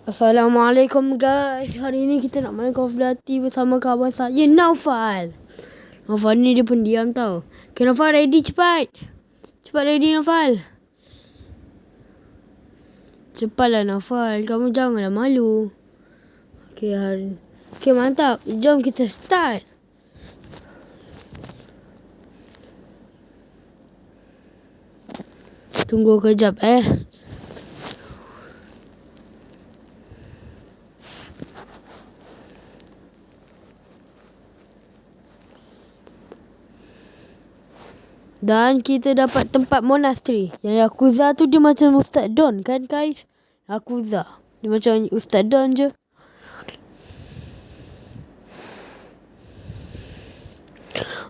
Assalamualaikum guys. Hari ni kita nak main Call of Duty bersama kawan saya Naufal. Naufal ni dia pendiam tau. Okay Naufal, ready cepat. Cepat ready Naufal. Cepatlah Naufal, kamu janganlah malu. Okay mantap. Jom kita start. Tunggu kejap Dan kita dapat tempat monasteri. Yang Yakuza tu dia macam Ustaz Don kan guys? Yakuza. Dia macam Ustaz Don je.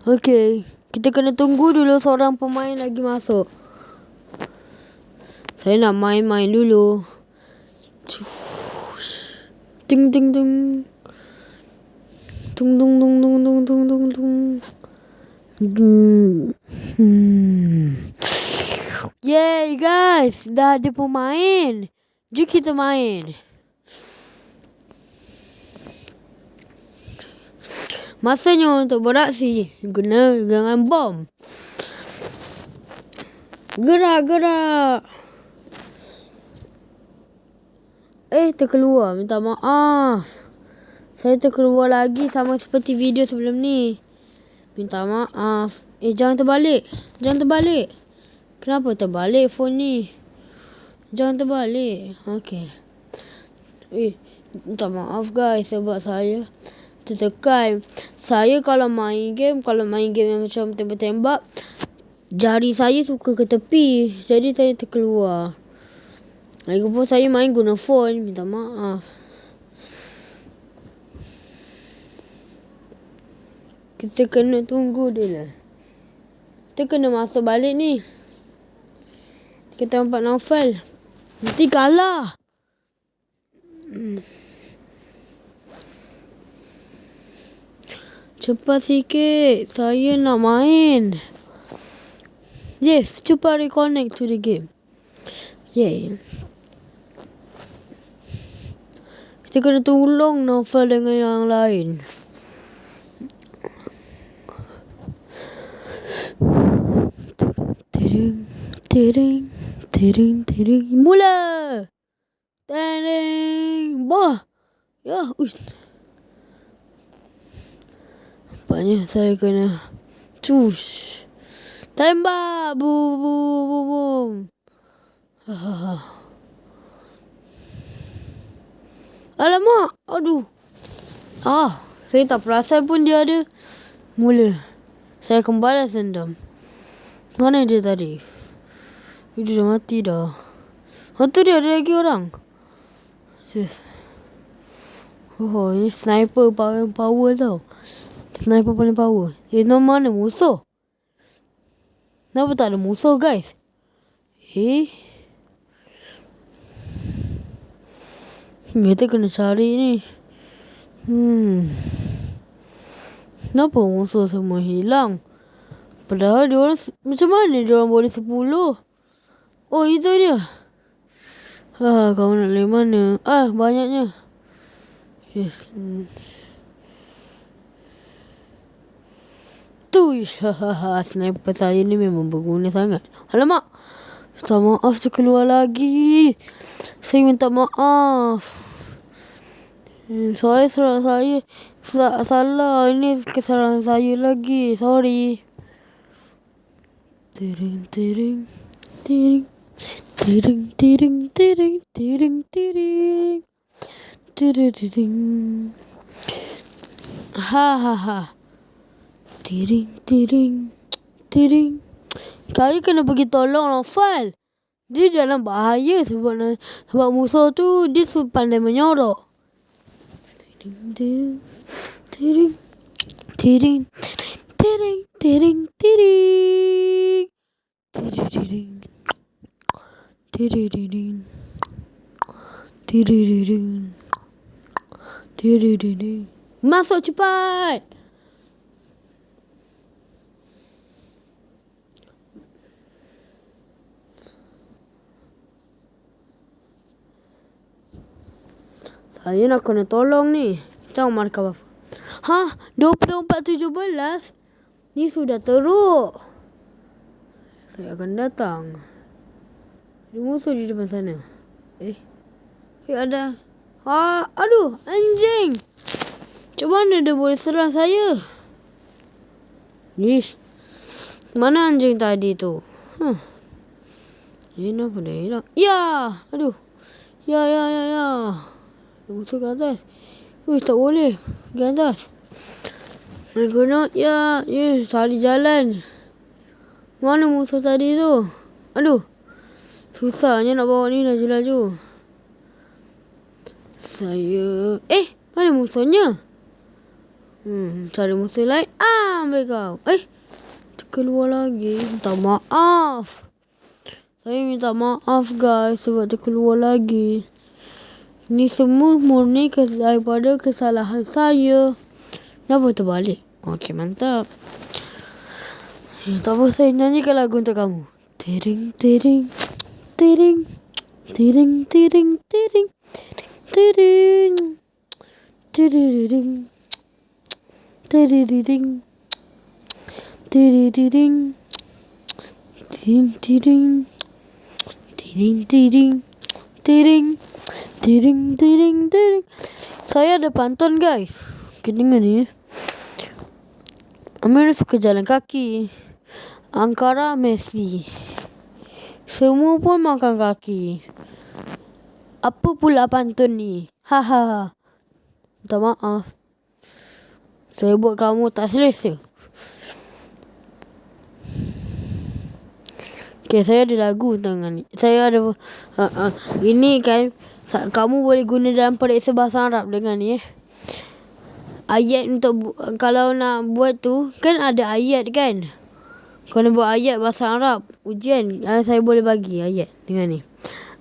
Okay. Kita kena tunggu dulu seorang pemain lagi masuk. Saya nak main-main dulu. Ting ting ting. Tung tung tung tung tung tung tung tung. Yay guys, dah ada pemain. Jom kita main. Masanya untuk beraksi guna dengan bom. Gerak. Terkeluar, minta maaf. Saya terkeluar lagi sama seperti video sebelum ni. Minta maaf. Jangan terbalik. Kenapa terbalik phone ni? Jangan terbalik. Okay. Minta maaf guys sebab saya tertekan. Saya kalau main game yang macam tembak-tembak, jari saya suka ke tepi. Jadi saya terkeluar. Lagipun saya main guna phone. Minta maaf. Kita kena tunggu dulu. Kita kena masuk balik ni. Kita tempat Naufal. Nanti kalah. Cepat sikit. Saya nak main. Yes, cepat reconnect to the game. Yay. Kita kena tolong Naufal dengan yang lain. Tering. Mula. Tering. Bah. Ya, nampaknya saya kena cus. Tembak. Boom. Alamak. Aduh. Saya tak perasan pun dia ada. Mula. Saya akan balas dendam. Mana dia tadi? Dia dah mati dah. Tu dia ada lagi orang. Yes. Ini sniper paling power tau. Sniper paling power. Mana musuh? Kenapa tak ada musuh guys? Kita kena cari ni. Kenapa musuh semua hilang? Padahal diorang macam mana diorang boleh 10? Itu dia. Kau nak dari mana? Banyaknya. Yes. Sniper saya ni memang berguna sangat. Alamak. Minta maaf terkeluar lagi. Saya minta maaf. Salah. Ini kesalahan saya lagi. Sorry. Tering. Tering. Saya kena pergi tolong Naufal. Dia dalam bahaya sebab musuh tu dia pandai menyorok. Tering. Masuk cepat. Saya nak kena tolong ni. Jangan markah apa. 24:17. Ni sudah teruk. Saya akan datang. Ada musuh di depan sana. Ada. Aduh, anjing. Macam mana dia boleh serang saya? Yes. Mana anjing tadi tu? Kenapa dia hilang? Ya. Aduh. Ya. Musuh ke atas. Tak boleh. Pergi atas. Kena. Ya. Cari jalan. Mana musuh tadi tu? Aduh. Susahnya nak bawa ni laju-laju. Saya... mana musuhnya? Cari musuh lain. Ambil kau. Terkeluar lagi. Minta maaf. Saya minta maaf guys sebab terkeluar lagi. Ni semua murni daripada kesalahan saya. Kenapa terbalik? Okey, mantap. Tak apa, saya nyanyikan lagu untuk kamu. Tering, tering, tering, tering, tering, tering, tering, tering, tering, tering, tering, tering. Saya ada pantun guys. Okay, dengar ni. Amir suka jalan kaki. Ankara Messi. Semua pun makan kaki. Apa pula pantun ni? Haha. Minta maaf. Saya buat kamu tak selesa. Okay, saya ada lagu tangan ni. Saya ada ini kan kamu boleh guna dalam periksa bahasa Arab dengan ni ayat untuk kalau nak buat tu kan ada ayat kan. Kalau buat ayat bahasa Arab ujian saya boleh bagi ayat dengan ni.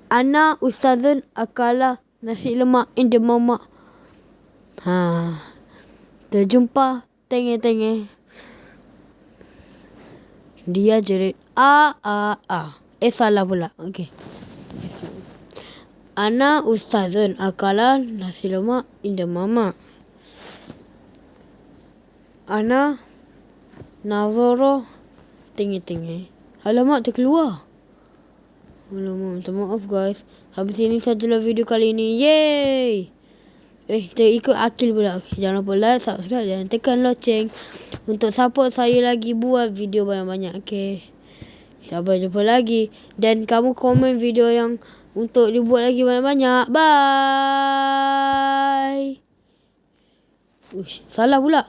Ana ustazun akala nasi lemak inda mama. Terjumpa tengah-tengah. Dia jerit salah pula. Okey. Ana ustazun akala nasi lemak inda mama. Ana nazara tengah-tengah. Alamak, terkeluar. Alamak, minta maaf guys. Habis ini sajalah video kali ini. Yeay. Terikut Akil pula. Okay, jangan lupa like, subscribe dan tekan loceng untuk support saya lagi buat video banyak-banyak. Okay. Sampai jumpa lagi. Dan kamu komen video yang untuk dibuat lagi banyak-banyak. Bye. Salah pula.